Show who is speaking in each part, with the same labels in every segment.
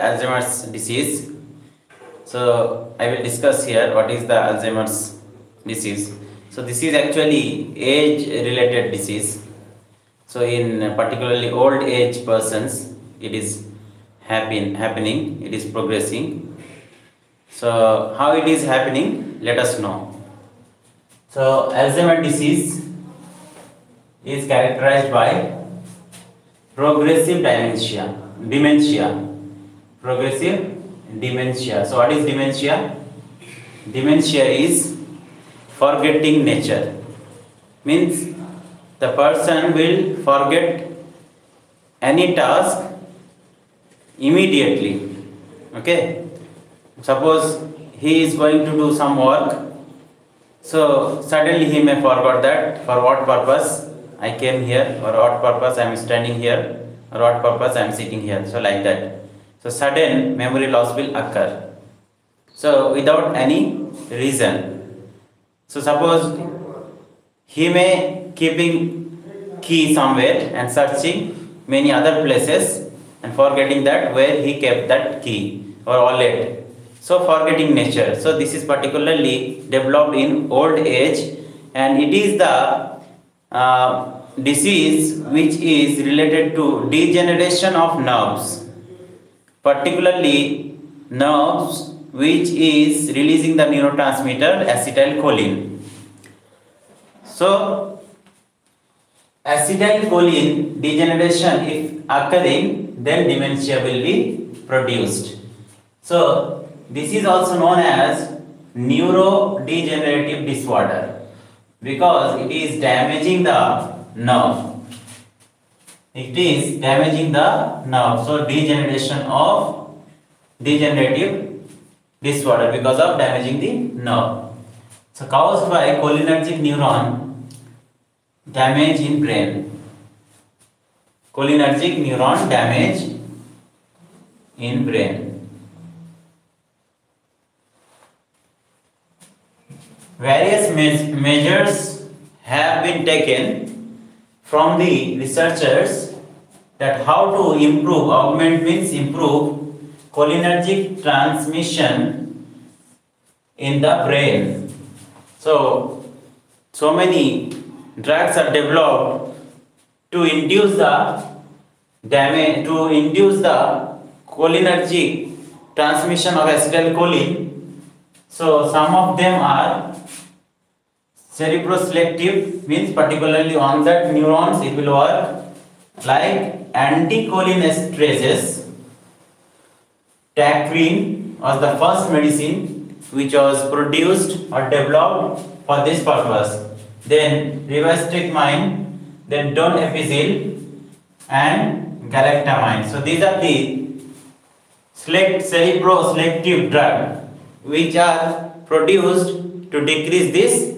Speaker 1: Alzheimer's disease. So I will discuss here what is the Alzheimer's disease. So this is actually age related disease. So in particularly old age persons it is happening, it is progressing. So how it is happening, let us know. So Alzheimer's disease is characterized by progressive progressive dementia. So what is dementia? Dementia is forgetting nature, means the person will forget any task immediately. Okay, suppose he is going to do some work, so suddenly he may forget that for what purpose I came here, or what purpose I am standing here, or what purpose I am sitting here. So like that. So sudden memory loss will occur. So without any reason. So suppose he may keeping key somewhere and searching many other places and forgetting that where he kept that key or wallet. So forgetting nature. So this is particularly developed in old age, and it is the disease which is related to degeneration of nerves, particularly nerves which is releasing the neurotransmitter acetylcholine. So acetylcholine degeneration if occurring, then dementia will be produced. So this is also known as neurodegenerative disorder because it is damaging the nerve. It is damaging the nerve. So degeneration of degenerative disorder because of damaging the nerve. So caused by cholinergic neuron damage in brain. Cholinergic neuron damage in brain. Various measures have been taken from the researchers that how to improve, augment means improve cholinergic transmission in the brain. So many drugs are developed to induce the damage, to induce the cholinergic transmission of acetylcholine. So some of them are cerebroselective, means particularly on that neurons it will work, like anticholinesterases. Tacrine was the first medicine which was produced or developed for this purpose. Then rivastigmine, then donepezil and galactamine. So these are the cerebroselective drugs which are produced to decrease this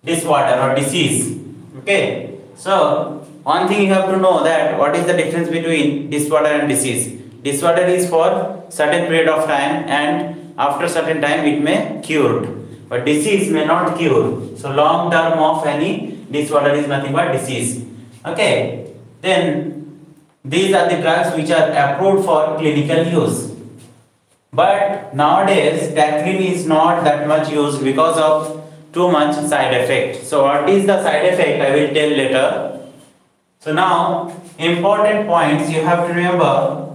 Speaker 1: disorder or disease. Okay, so one thing you have to know that what is the difference between disorder and disease. Disorder is for certain period of time and after certain time it may cured, but disease may not cure. So long term of any disorder is nothing but disease. Okay, then these are the drugs which are approved for clinical use. But nowadays tacrine is not that much used because of too much side effect. So what is the side effect I will tell later. So now important points you have to remember,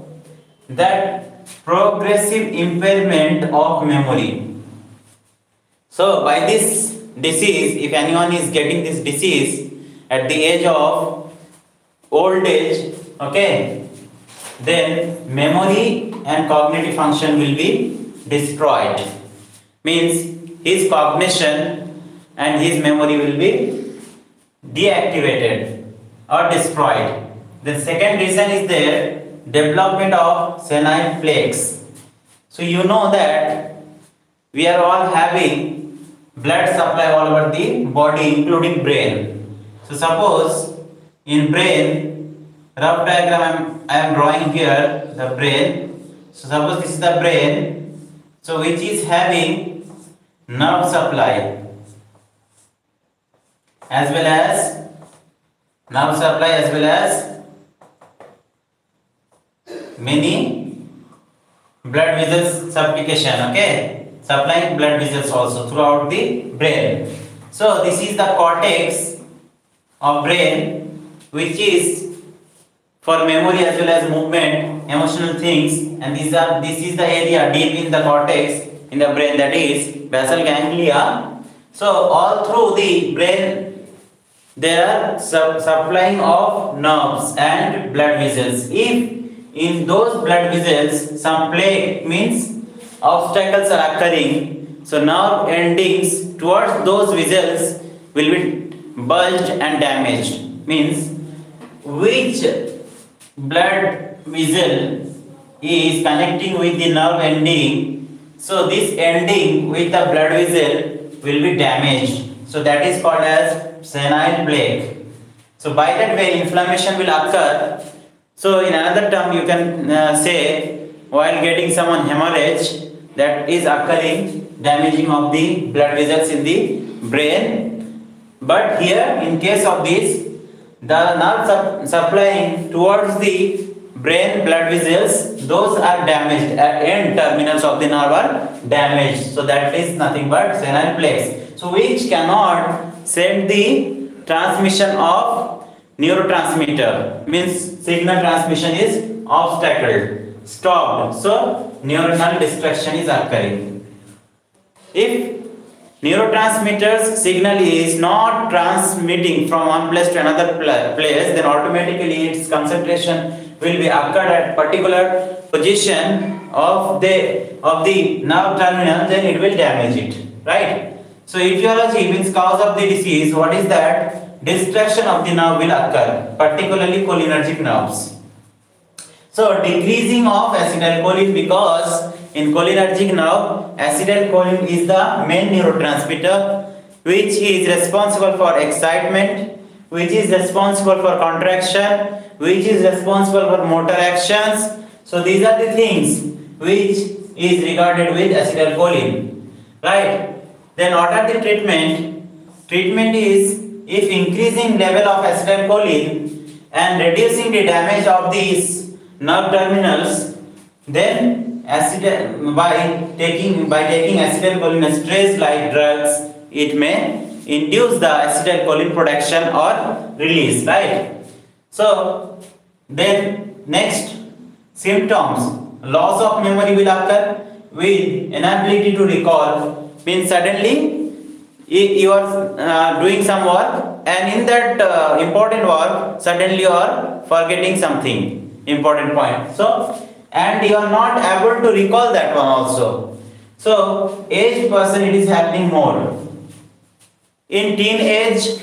Speaker 1: that progressive impairment of memory. So by this disease, if anyone is getting this disease at the age of old age, okay, then memory and cognitive function will be destroyed. Means his cognition and his memory will be deactivated or destroyed. The second reason is there, development of senile plaques. So you know that we are all having blood supply all over the body including brain. So suppose in brain, rough diagram I am drawing here, the brain. So suppose this is the brain, so which is having nerve supply as well as many blood vessels supplication, okay, supplying blood vessels also throughout the brain. So this is the cortex of brain, which is for memory as well as movement, emotional things, and this is the area deep in the cortex in the brain, that is basal ganglia. So all through the brain there are supplying of nerves and blood vessels. If in those blood vessels some plaque, means obstacles are occurring, so nerve endings towards those vessels will be bulged and damaged. Means which blood vessel is connecting with the nerve ending, so this ending with the blood vessel will be damaged. So that is called as senile plaque. So by that way inflammation will occur. So in another term you can say, while getting someone hemorrhage, that is occurring damaging of the blood vessels in the brain. But here in case of this, the nerve supplying towards the brain blood vessels, those are damaged, at end terminals of the nerve are damaged. So that is nothing but senile plaques. So which cannot send the transmission of neurotransmitter, means signal transmission is obstacled, stopped. So neuronal destruction is occurring. If neurotransmitters signal is not transmitting from one place to another place, then automatically its concentration will be occurred at particular position of the nerve terminal, then it will damage it, right? So etiology means cause of the disease. What is that? Destruction of the nerve will occur, particularly cholinergic nerves. So decreasing of acetylcholine, because in cholinergic nerve, acetylcholine is the main neurotransmitter, which is responsible for excitement, which is responsible for contraction, which is responsible for motor actions. So these are the things which is regarded with acetylcholine, right? Then what are the treatment? Treatment is, if increasing level of acetylcholine and reducing the damage of these nerve terminals, then by taking acetylcholine esterase like drugs, it may induce the acetylcholine production or release, right? So then next symptoms, loss of memory will occur with inability to recall. Means suddenly you are doing some work, and in that important work suddenly you are forgetting something important point. So and you are not able to recall that one also. So aged person, it is happening more. In teenage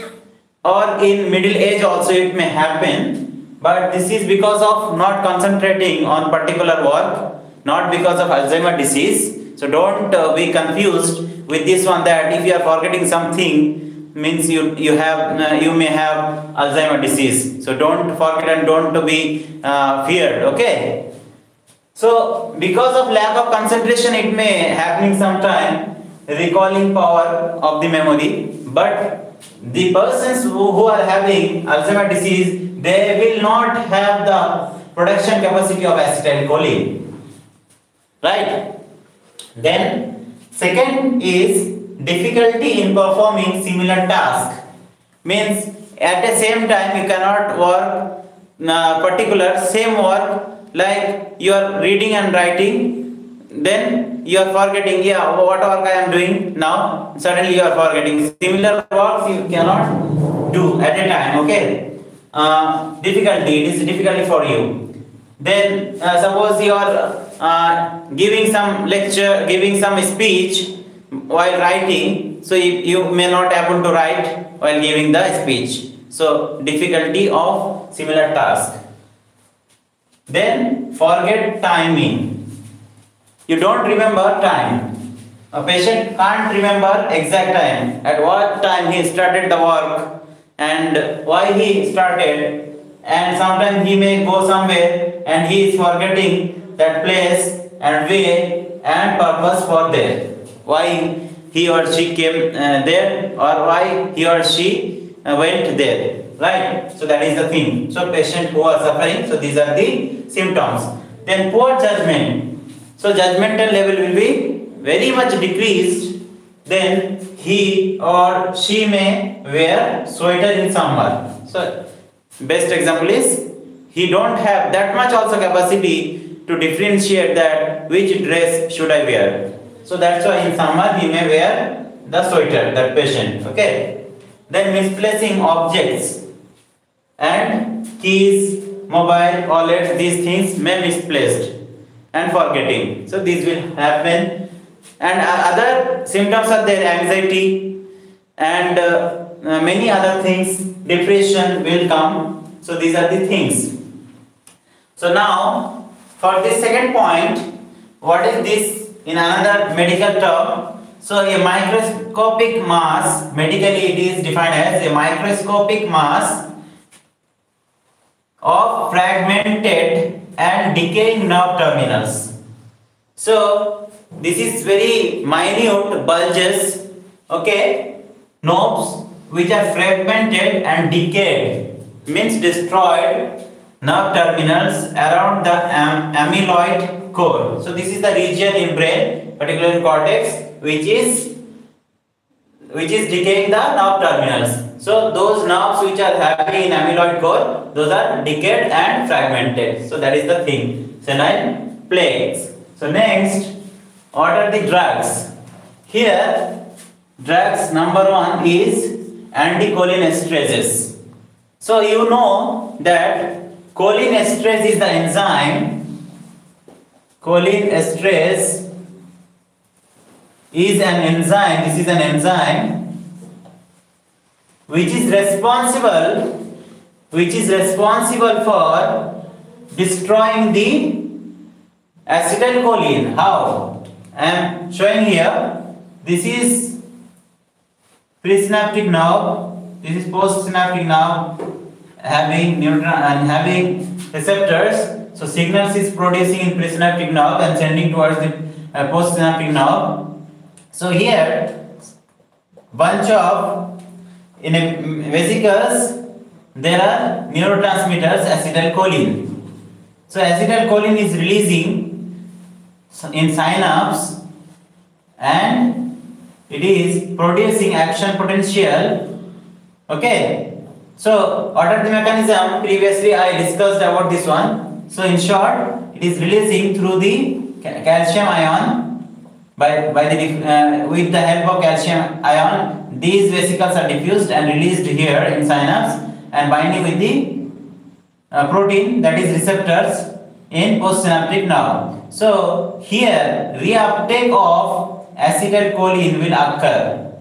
Speaker 1: or in middle age also it may happen, but this is because of not concentrating on particular work, not because of Alzheimer disease. So don't be confused with this one, that if you are forgetting something means you may have Alzheimer disease. So don't forget and don't be feared, okay? So because of lack of concentration it may happening sometime, recalling power of the memory, but the persons who are having Alzheimer disease, they will not have the production capacity of acetylcholine, right? Then second is difficulty in performing similar task. Means at the same time you cannot work particular same work, like you are reading and writing, then you are forgetting, yeah, what work I am doing now, suddenly you are forgetting. Similar works you cannot do at a time, okay? Difficulty, it is difficult for you. Then suppose you are giving some lecture, giving some speech while writing, so you may not able to write while giving the speech. So difficulty of similar task. Then forget timing. You don't remember time. A patient can't remember exact time, at what time he started the work and why he started, and sometimes he may go somewhere and he is forgetting that place and way and purpose for there, why he or she came there, or why he or she went there, right? So that is the thing. So patient who are suffering, so these are the symptoms. Then poor judgment. So judgmental level will be very much decreased, then he or she may wear sweater in summer. So best example is he don't have that much also capacity to differentiate that which dress should I wear. So that's why in summer he may wear the sweater, that patient. Okay. Then misplacing objects and keys, mobile, wallets, these things may misplaced and forgetting. So these will happen. And other symptoms are there, anxiety and many other things, depression will come. So these are the things. So now for this second point, what is this in another medical term? So a microscopic mass, medically it is defined as a microscopic mass of fragmented and decaying nerve terminals. So this is very minute bulges, okay, knobs which are fragmented and decayed, means destroyed nerve terminals around the amyloid core. So this is the region in brain, particularly cortex, which is decaying the nerve terminals. So those nerves which are having in amyloid core, those are decayed and fragmented. So that is the thing, senile plaques. So next, what are the drugs? Here, drugs number 1 is anticholinergics. So you know that cholinesterase is the enzyme. Cholinesterase is an enzyme. This is an enzyme which is responsible for destroying the acetylcholine. How? I am showing here. This is presynaptic nerve. This is postsynaptic nerve having neutron and having receptors. So signals is producing in presynaptic nerve and sending towards the postsynaptic nerve. So here bunch of in a vesicles there are neurotransmitters acetylcholine. So acetylcholine is releasing in synapse and it is producing action potential. Okay. So what are the mechanism? Previously I discussed about this one. So in short, it is releasing through the calcium ion with the help of calcium ion. These vesicles are diffused and released here in synapse and binding with the protein, that is receptors in postsynaptic nerve. So here reuptake of acetylcholine will occur,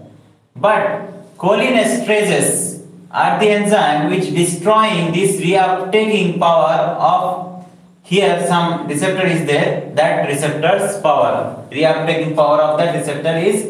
Speaker 1: but cholinesterases are the enzyme which destroying this reuptaking power of, here some receptor is there, that receptor's power, reuptaking power of that receptor is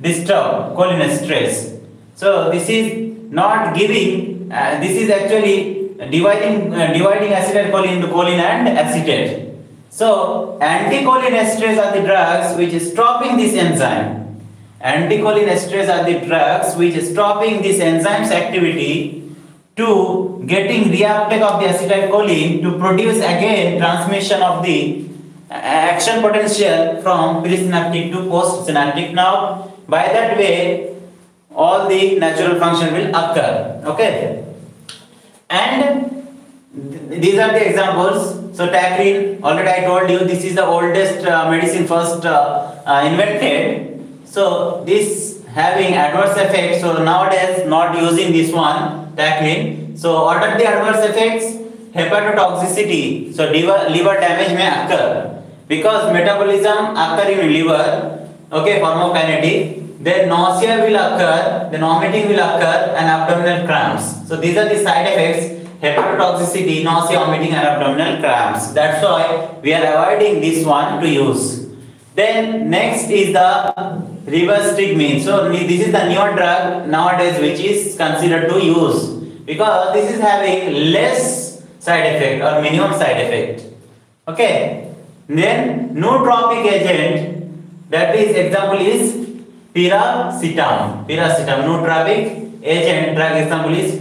Speaker 1: disturbed, cholinesterase. So this is not giving, this is actually dividing acetylcholine into choline and acetate. So anticholinesterase are the drugs which is stopping this enzyme. Anticholinesterase are the drugs which is stopping this enzyme's activity to getting reuptake of the acetylcholine to produce again transmission of the action potential from presynaptic to postsynaptic nerve. By that way, all the natural function will occur. Okay. And these are the examples. So tacrine, already I told you, this is the oldest medicine first invented. So this having adverse effects. So nowadays not using this one, tacrine. So what are the adverse effects? Hepatotoxicity. So liver damage may occur because metabolism occur in liver. Okay, pharmacokinetic. Then nausea will occur, then vomiting will occur, and abdominal cramps. So these are the side effects: hepatotoxicity, nausea, vomiting, and abdominal cramps. That's why we are avoiding this one to use. Then next is the rivastigmine. So this is the newer drug nowadays which is considered to use because this is having less side effect or minimum side effect. Okay. Then nootropic agent, that is example is piracetam. Nootropic agent drug example is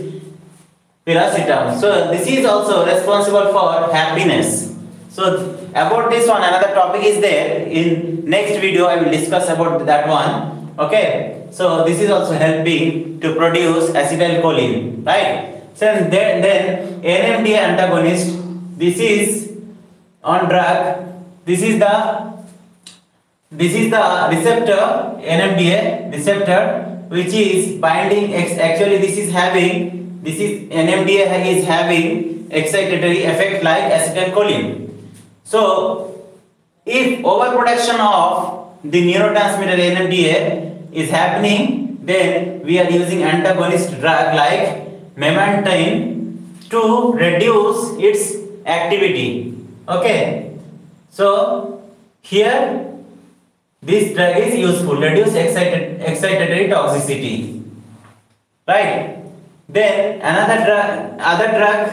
Speaker 1: piracetam. So this is also responsible for happiness. So about this one, another topic is there. In next video, I will discuss about that one. Okay. So this is also helping to produce acetylcholine, right? So then NMDA antagonist. This is on drug. This is the receptor, NMDA receptor, which is binding. Actually, this is NMDA is having excitatory effect like acetylcholine. So, if overproduction of the neurotransmitter NMDA is happening, then we are using antagonist drug like memantine to reduce its activity. Okay. So, here this drug is useful, reduce excitatory toxicity. Right. Then other drug,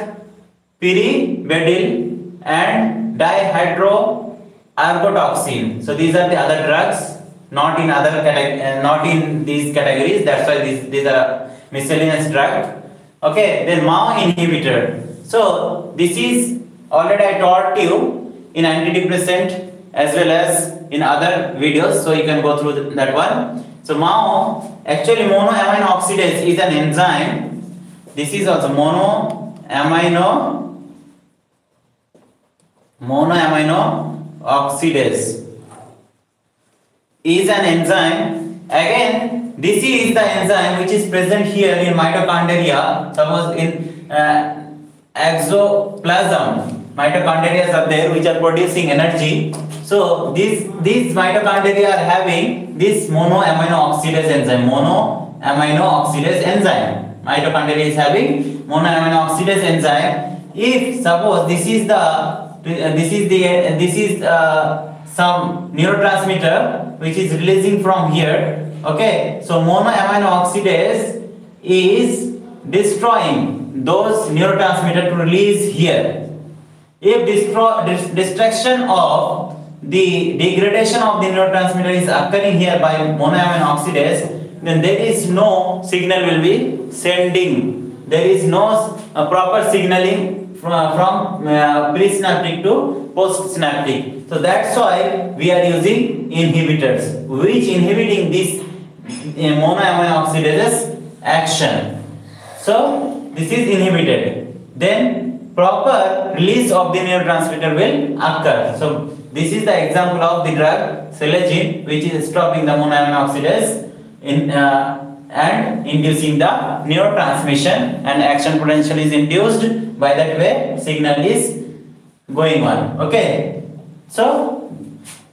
Speaker 1: pyribedyl and dihydroergotoxin. So these are the other drugs, not in these categories. That's why these are miscellaneous drug. Okay. Then MAO inhibitor. So this is already I taught you in antidepressant as well as in other videos, so you can go through that one. So MAO, actually monoamine oxidase is an enzyme. This is also monoamino oxidase is an enzyme. Again, this is the enzyme which is present here in mitochondria. Suppose in exoplasm, mitochondria are there which are producing energy. So these mitochondria are having this monoamino oxidase enzyme. Mitochondria is having monoamino oxidase enzyme. If suppose this is some neurotransmitter which is releasing from here. Okay, so monoamino oxidase is destroying those neurotransmitter to release here. If destruction of the degradation of the neurotransmitter is occurring here by monoamine oxidase, then there is no signal will be sending. There is no proper signaling from presynaptic to postsynaptic. So that's why we are using inhibitors, which inhibiting this monoamine oxidase action. So this is inhibited. Then proper release of the neurotransmitter will occur. So this is the example of the drug Selagin, which is stopping the monoamine oxidase and inducing the neurotransmission, and action potential is induced. By that way, signal is going on. Okay. So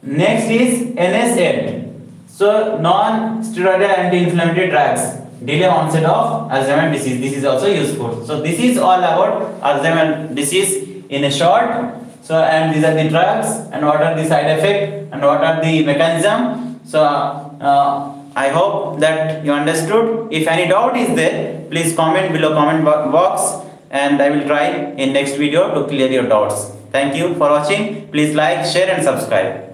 Speaker 1: next is NSAID. So non-steroidal anti-inflammatory drugs, delay onset of Alzheimer disease. This is also useful. So this is all about Alzheimer disease in a short. So, and these are the drugs, and what are the side effects, and what are the mechanism. So I hope that you understood. If any doubt is there, please comment below comment box, and I will try in next video to clear your doubts. Thank you for watching. Please like, share and subscribe.